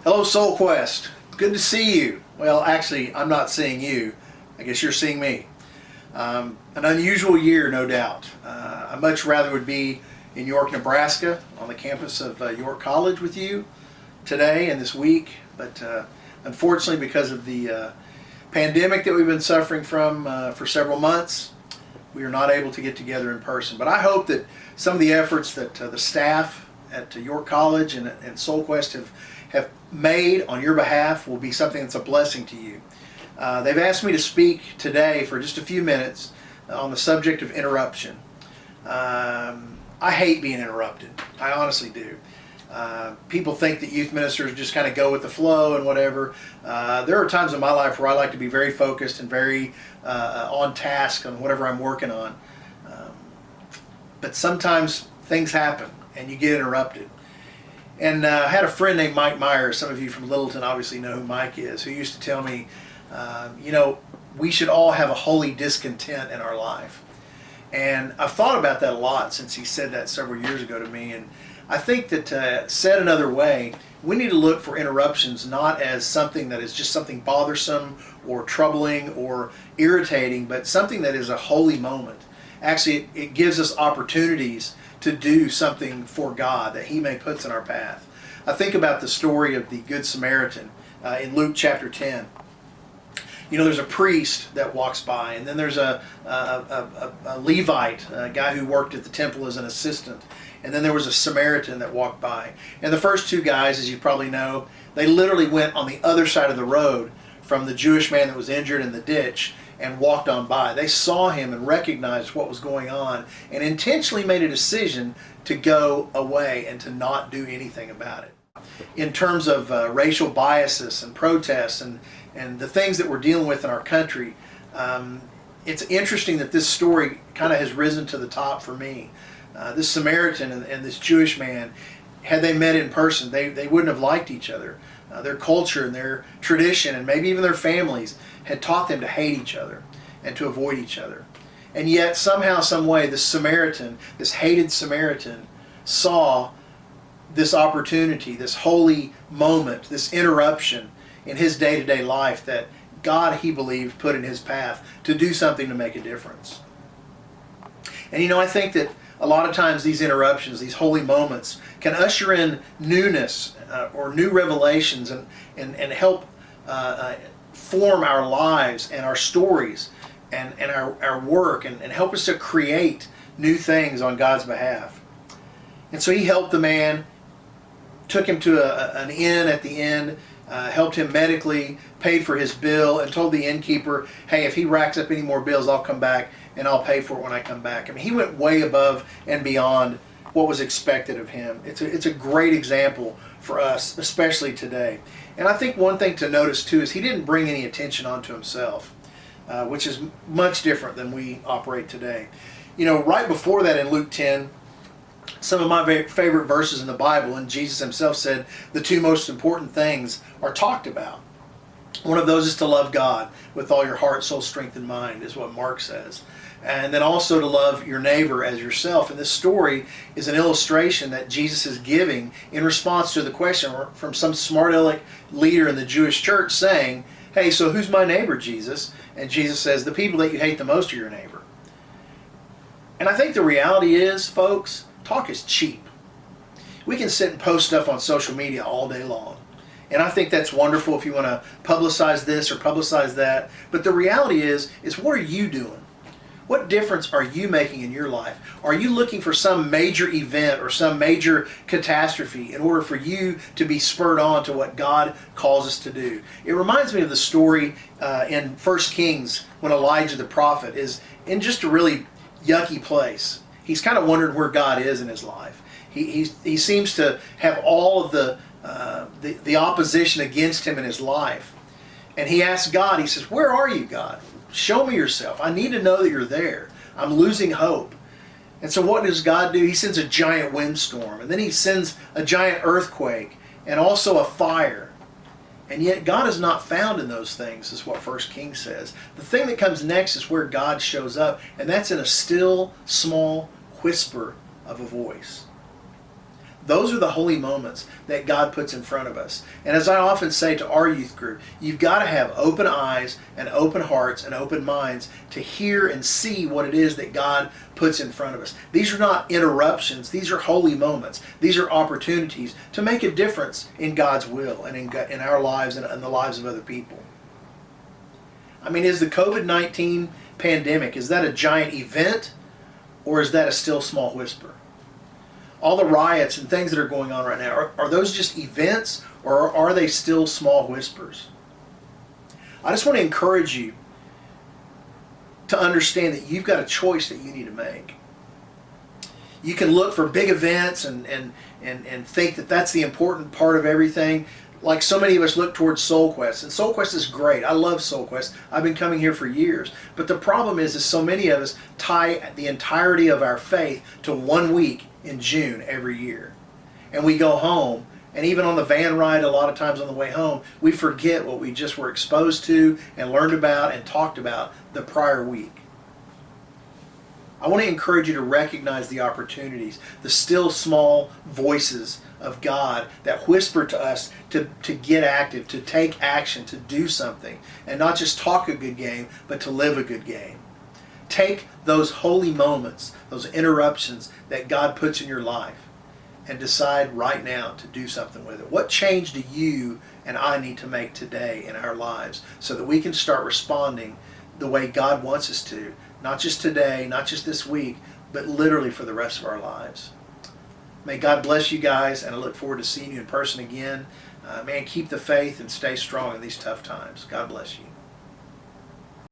Hello, Soul Quest. Good to see you. Well, actually, I'm not seeing you. I guess you're seeing me. An unusual year, no doubt. I much rather would be in York, Nebraska, on the campus of York College with you today and this week. But unfortunately, because of the pandemic that we've been suffering from for several months, we are not able to get together in person. But I hope that some of the efforts that the staff at York College and Soul Quest have made on your behalf will be something that's a blessing to you. They've asked me to speak today for just a few minutes on the subject of interruption. I hate being interrupted. I honestly do. People think that youth ministers just kind of go with the flow and whatever. There are times in my life where I like to be very focused and very on task on whatever I'm working on. But sometimes things happen and you get interrupted. And I had a friend named Mike Myers. Some of you from Littleton obviously know who Mike is, who used to tell me, we should all have a holy discontent in our life. And I've thought about that a lot since he said that several years ago to me. And I think that, said another way, we need to look for interruptions not as something that is just something bothersome or troubling or irritating, but something that is a holy moment. Actually, it gives us opportunities to do something for God that He may puts in our path. I think about the story of the Good Samaritan in Luke chapter 10. There's a priest that walks by, and then there's a Levite, a guy who worked at the temple as an assistant, and then there was a Samaritan that walked by. And the first two guys, as you probably know, they literally went on the other side of the road from the Jewish man that was injured in the ditch and walked on by. They saw him and recognized what was going on and intentionally made a decision to go away and to not do anything about it. In terms of racial biases and protests and the things that we're dealing with in our country, it's interesting that this story kind of has risen to the top for me. This Samaritan and this Jewish man, had they met in person, they wouldn't have liked each other. Their culture and their tradition and maybe even their families had taught them to hate each other and to avoid each other. And yet somehow, some way, this Samaritan, this hated Samaritan, saw this opportunity, this holy moment, this interruption in his day-to-day life that God, he believed, put in his path to do something to make a difference. And I think that a lot of times these interruptions, these holy moments, can usher in newness or new revelations and help form our lives and our stories and our work and help us to create new things on God's behalf. And so he helped the man, took him to an inn at the end, helped him medically, paid for his bill, and told the innkeeper, hey, if he racks up any more bills, I'll come back and I'll pay for it when I come back. I mean, he went way above and beyond what was expected of him. It's a great example for us, especially today. And I think one thing to notice too is he didn't bring any attention onto himself, which is much different than we operate today. Right before that in Luke 10, some of my favorite verses in the Bible, and Jesus himself said the two most important things are talked about. One of those is to love God with all your heart, soul, strength, and mind, is what Mark says. And then also to love your neighbor as yourself. And this story is an illustration that Jesus is giving in response to the question from some smart aleck leader in the Jewish church saying, hey, so who's my neighbor, Jesus? And Jesus says, the people that you hate the most are your neighbor. And I think the reality is, folks, talk is cheap. We can sit and post stuff on social media all day long. And I think that's wonderful if you want to publicize this or publicize that. But the reality is what are you doing? What difference are you making in your life? Are you looking for some major event or some major catastrophe in order for you to be spurred on to what God calls us to do? It reminds me of the story in 1 Kings when Elijah the prophet is in just a really yucky place. He's kind of wondering where God is in his life. He seems to have all of the opposition against him in his life. And he asks God, he says, where are you, God? Show me yourself. I need to know that you're there. I'm losing hope. And so what does God do? He sends a giant windstorm, and then he sends a giant earthquake and also a fire. And yet God is not found in those things, is what 1 Kings says. The thing that comes next is where God shows up, and that's in a still, small whisper of a voice. Those are the holy moments that God puts in front of us. And as I often say to our youth group, you've got to have open eyes and open hearts and open minds to hear and see what it is that God puts in front of us. These are not interruptions. These are holy moments. These are opportunities to make a difference in God's will and in our lives and in the lives of other people. I mean, is the COVID-19 pandemic, is that a giant event, or is that a still small whisper? All the riots and things that are going on right now, are those just events, or are they still small whispers? I just want to encourage you to understand that you've got a choice that you need to make. You can look for big events and think that that's the important part of everything. Like so many of us look towards Soul Quest, and Soul Quest is great. I love Soul Quest. I've been coming here for years. But the problem is so many of us tie the entirety of our faith to 1 week in June every year. And we go home, and even on the van ride, a lot of times on the way home, we forget what we just were exposed to and learned about and talked about the prior week. I want to encourage you to recognize the opportunities, the still small voices of God that whisper to us to get active, to take action, to do something, and not just talk a good game, but to live a good game. Take those holy moments, those interruptions that God puts in your life, and decide right now to do something with it. What change do you and I need to make today in our lives so that we can start responding the way God wants us to, not just today, not just this week, but literally for the rest of our lives? May God bless you guys, and I look forward to seeing you in person again. Man, keep the faith and stay strong in these tough times. God bless you.